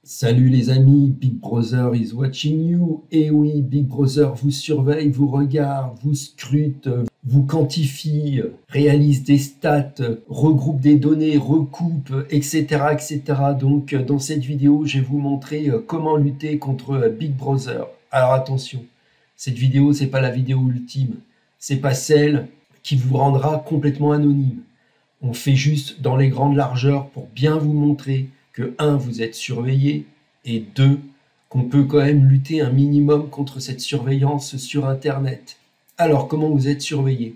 Salut les amis, Big Brother is watching you. Et oui, Big Brother vous surveille, vous regarde, vous scrute, vous quantifie, réalise des stats, regroupe des données, recoupe, etc., etc. Donc dans cette vidéo, je vais vous montrer comment lutter contre Big Brother. Alors attention, cette vidéo, c'est pas la vidéo ultime. C'est pas celle qui vous rendra complètement anonyme. On fait juste dans les grandes largeurs pour bien vous montrer que 1, vous êtes surveillé, et 2, qu'on peut quand même lutter un minimum contre cette surveillance sur Internet. Alors, comment vous êtes surveillé?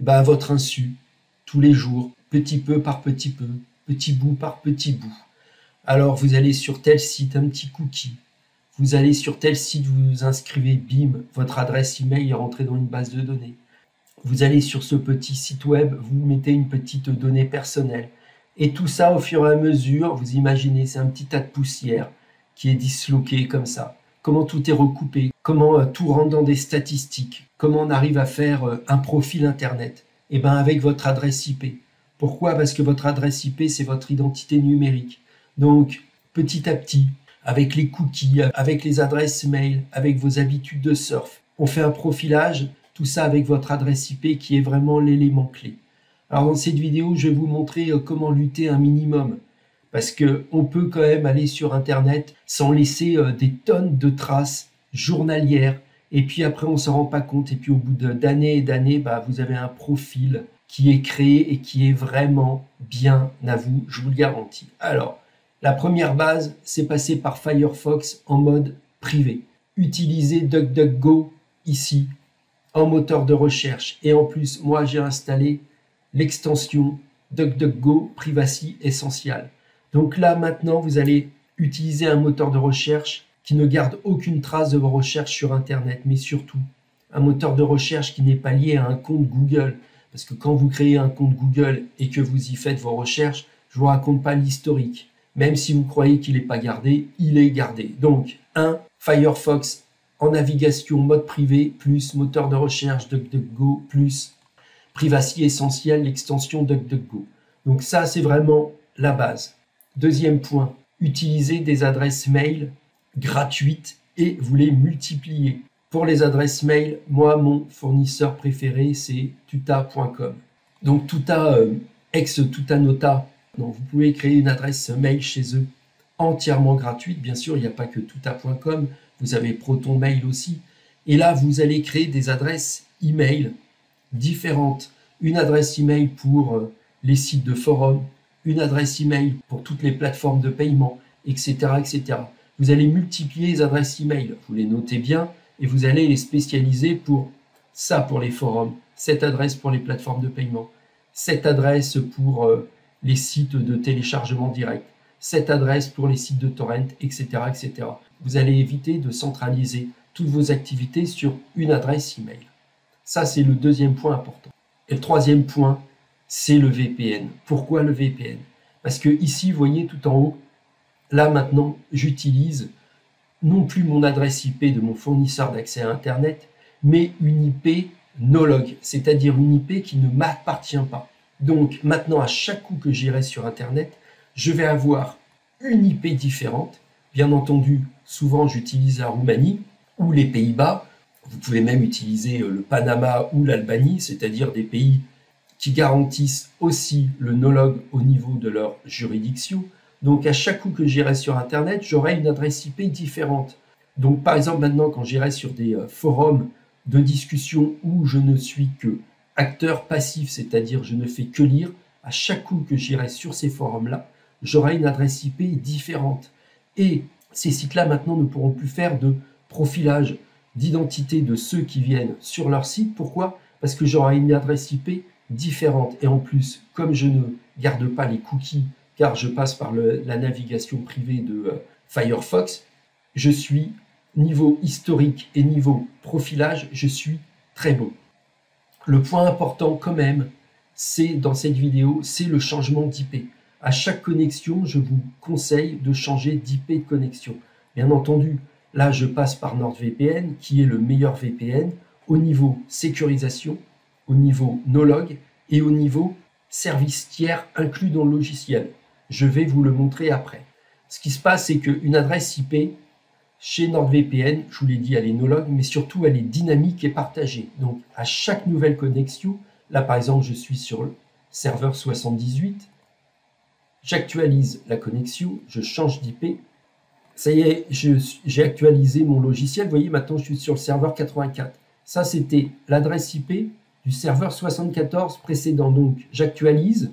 À votre insu, tous les jours, petit peu par petit peu, petit bout par petit bout. Alors, vous allez sur tel site, un petit cookie. Vous allez sur tel site, vous vous inscrivez, bim, votre adresse email est rentrée dans une base de données. Vous allez sur ce petit site web, vous mettez une petite donnée personnelle. Et tout ça, au fur et à mesure, vous imaginez, c'est un petit tas de poussière qui est disloqué comme ça. Comment tout est recoupé, comment tout rentre dans des statistiques, comment on arrive à faire un profil Internet. Et bien avec votre adresse IP. Pourquoi? Parce que votre adresse IP, c'est votre identité numérique. Donc, petit à petit, avec les cookies, avec les adresses mail, avec vos habitudes de surf, on fait un profilage, tout ça avec votre adresse IP qui est vraiment l'élément clé. Alors dans cette vidéo, je vais vous montrer comment lutter un minimum. Parce qu'on peut quand même aller sur Internet sans laisser des tonnes de traces journalières. Et puis après, on ne s'en rend pas compte. Et puis au bout d'années et d'années, vous avez un profil qui est créé et qui est vraiment bien à vous, je vous le garantis. Alors, la première base, c'est passer par Firefox en mode privé. Utilisez DuckDuckGo ici, en moteur de recherche. Et en plus, moi, j'ai installé l'extension DuckDuckGo Privacy Essential. Donc là, maintenant, vous allez utiliser un moteur de recherche qui ne garde aucune trace de vos recherches sur Internet, mais surtout, un moteur de recherche qui n'est pas lié à un compte Google. Parce que quand vous créez un compte Google et que vous y faites vos recherches, je ne vous raconte pas l'historique. Même si vous croyez qu'il n'est pas gardé, il est gardé. Donc, 1, Firefox en navigation mode privé, plus moteur de recherche DuckDuckGo, plus Privacy Essentiel, l'extension DuckDuckGo. Donc ça, c'est vraiment la base. Deuxième point, utilisez des adresses mail gratuites et vous les multipliez. Pour les adresses mail, moi, mon fournisseur préféré, c'est tuta.com. Donc Tuta, ex-Tutanota, donc vous pouvez créer une adresse mail chez eux entièrement gratuite. Bien sûr, il n'y a pas que tuta.com, vous avez ProtonMail aussi. Et là, vous allez créer des adresses email différentes. Une adresse email pour les sites de forum, une adresse email pour toutes les plateformes de paiement, etc., etc. Vous allez multiplier les adresses email, vous les notez bien, et vous allez les spécialiser pour ça pour les forums, cette adresse pour les plateformes de paiement, cette adresse pour les sites de téléchargement direct, cette adresse pour les sites de torrent, etc., etc. Vous allez éviter de centraliser toutes vos activités sur une adresse email. Ça, c'est le deuxième point important. Et le troisième point, c'est le VPN. Pourquoi le VPN? Parce que ici, vous voyez tout en haut, là maintenant, j'utilise non plus mon adresse IP de mon fournisseur d'accès à Internet, mais une IP no-log, c'est-à-dire une IP qui ne m'appartient pas. Donc maintenant, à chaque coup que j'irai sur Internet, je vais avoir une IP différente. Bien entendu, souvent j'utilise la Roumanie ou les Pays-Bas. Vous pouvez même utiliser le Panama ou l'Albanie, c'est-à-dire des pays qui garantissent aussi le no-log au niveau de leur juridiction. Donc à chaque coup que j'irai sur Internet, j'aurai une adresse IP différente. Donc par exemple maintenant quand j'irai sur des forums de discussion où je ne suis que acteur passif, c'est-à-dire je ne fais que lire, à chaque coup que j'irai sur ces forums-là, j'aurai une adresse IP différente. Et ces sites-là maintenant ne pourront plus faire de profilage d'identité de ceux qui viennent sur leur site. Pourquoi? Parce que j'aurai une adresse IP différente. Et en plus, comme je ne garde pas les cookies, car je passe par la navigation privée de Firefox, je suis niveau historique et niveau profilage, je suis très bon. Le point important quand même, c'est dans cette vidéo, c'est le changement d'IP. À chaque connexion, je vous conseille de changer d'IP de connexion. Bien entendu, là, je passe par NordVPN, qui est le meilleur VPN au niveau sécurisation, au niveau no-log et au niveau service tiers inclus dans le logiciel. Je vais vous le montrer après. Ce qui se passe, c'est qu'une adresse IP, chez NordVPN, je vous l'ai dit, elle est no-log, mais surtout elle est dynamique et partagée. Donc à chaque nouvelle connexion, là par exemple je suis sur le serveur 78, j'actualise la connexion, je change d'IP, ça y est, j'ai actualisé mon logiciel, vous voyez maintenant je suis sur le serveur 84. Ça c'était l'adresse IP du serveur 74 précédent, donc j'actualise.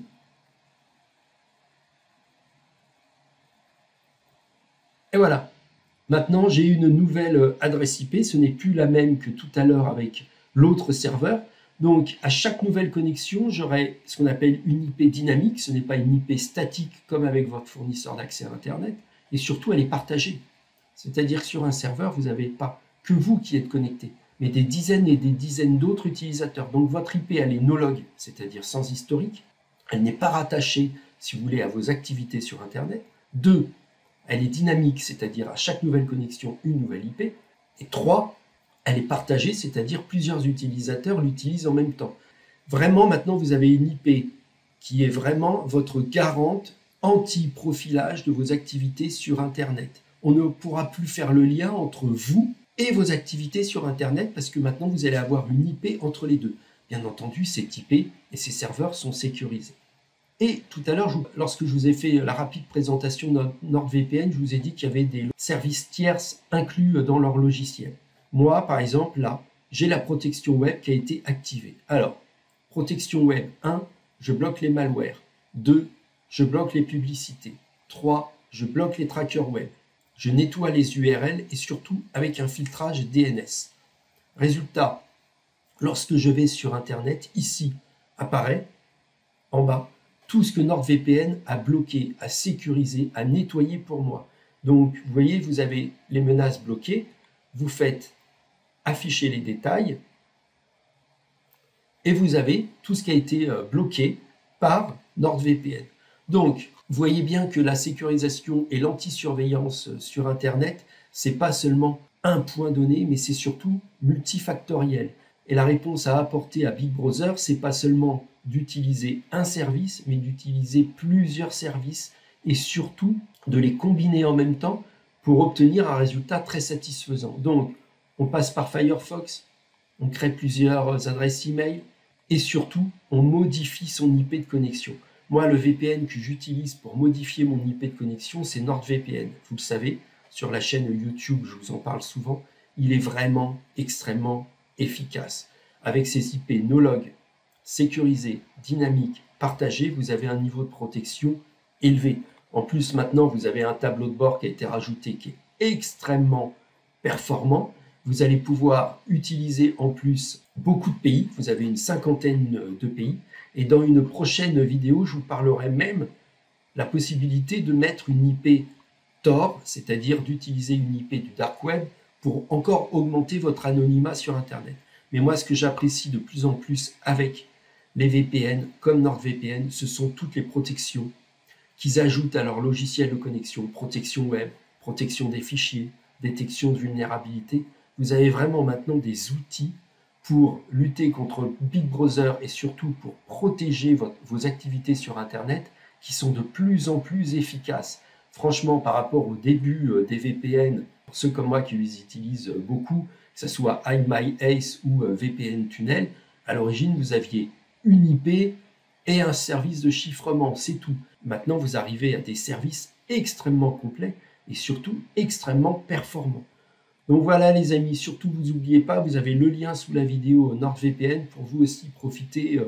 Et voilà. Maintenant, j'ai une nouvelle adresse IP. Ce n'est plus la même que tout à l'heure avec l'autre serveur. Donc, à chaque nouvelle connexion, j'aurai ce qu'on appelle une IP dynamique. Ce n'est pas une IP statique comme avec votre fournisseur d'accès à Internet. Et surtout, elle est partagée. C'est-à-dire que sur un serveur, vous n'avez pas que vous qui êtes connecté, mais des dizaines et des dizaines d'autres utilisateurs. Donc, votre IP, elle est no-log, c'est-à-dire sans historique. Elle n'est pas rattachée, si vous voulez, à vos activités sur Internet. 2, elle est dynamique, c'est-à-dire à chaque nouvelle connexion, une nouvelle IP. Et 3, elle est partagée, c'est-à-dire plusieurs utilisateurs l'utilisent en même temps. Vraiment, maintenant, vous avez une IP qui est vraiment votre garante anti-profilage de vos activités sur Internet. On ne pourra plus faire le lien entre vous et vos activités sur Internet parce que maintenant, vous allez avoir une IP entre les deux. Bien entendu, cette IP et ces serveurs sont sécurisés. Et tout à l'heure, lorsque je vous ai fait la rapide présentation de NordVPN, je vous ai dit qu'il y avait des services tierces inclus dans leur logiciel. Moi, par exemple, là, j'ai la protection web qui a été activée. Alors, protection web 1, je bloque les malwares. 2, je bloque les publicités. 3, je bloque les trackers web. Je nettoie les URL et surtout avec un filtrage DNS. Résultat, lorsque je vais sur Internet, ici apparaît en bas tout ce que NordVPN a bloqué, a sécurisé, a nettoyé pour moi. Donc, vous voyez, vous avez les menaces bloquées, vous faites afficher les détails, et vous avez tout ce qui a été bloqué par NordVPN. Donc, vous voyez bien que la sécurisation et l'anti-surveillance sur Internet, ce n'est pas seulement un point donné, mais c'est surtout multifactoriel. Et la réponse à apporter à Big Brother, c'est pas seulement d'utiliser un service, mais d'utiliser plusieurs services et surtout de les combiner en même temps pour obtenir un résultat très satisfaisant. Donc, on passe par Firefox, on crée plusieurs adresses email et surtout, on modifie son IP de connexion. Moi, le VPN que j'utilise pour modifier mon IP de connexion, c'est NordVPN. Vous le savez, sur la chaîne YouTube, je vous en parle souvent, il est vraiment extrêmement efficace. Avec ces IP no-log, sécurisés, dynamiques, partagés, vous avez un niveau de protection élevé. En plus, maintenant, vous avez un tableau de bord qui a été rajouté qui est extrêmement performant. Vous allez pouvoir utiliser en plus beaucoup de pays. Vous avez une cinquantaine de pays. Et dans une prochaine vidéo, je vous parlerai même la possibilité de mettre une IP Tor, c'est-à-dire d'utiliser une IP du dark web pour encore augmenter votre anonymat sur Internet. Mais moi, ce que j'apprécie de plus en plus avec les VPN, comme NordVPN, ce sont toutes les protections qu'ils ajoutent à leur logiciel de connexion, protection web, protection des fichiers, détection de vulnérabilité. Vous avez vraiment maintenant des outils pour lutter contre Big Brother et surtout pour protéger vos activités sur Internet qui sont de plus en plus efficaces. Franchement, par rapport au début des VPN, pour ceux comme moi qui les utilisent beaucoup, que ce soit iMyAce ou VPN Tunnel, à l'origine, vous aviez une IP et un service de chiffrement, c'est tout. Maintenant, vous arrivez à des services extrêmement complets et surtout extrêmement performants. Donc voilà les amis, surtout vous n'oubliez pas, vous avez le lien sous la vidéo NordVPN pour vous aussi profiter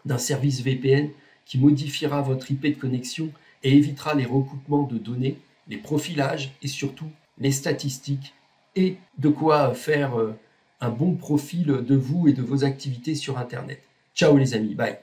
d'un service VPN qui modifiera votre IP de connexion et évitera les recoupements de données, les profilages et surtout les statistiques et de quoi faire un bon profil de vous et de vos activités sur Internet. Ciao les amis, bye.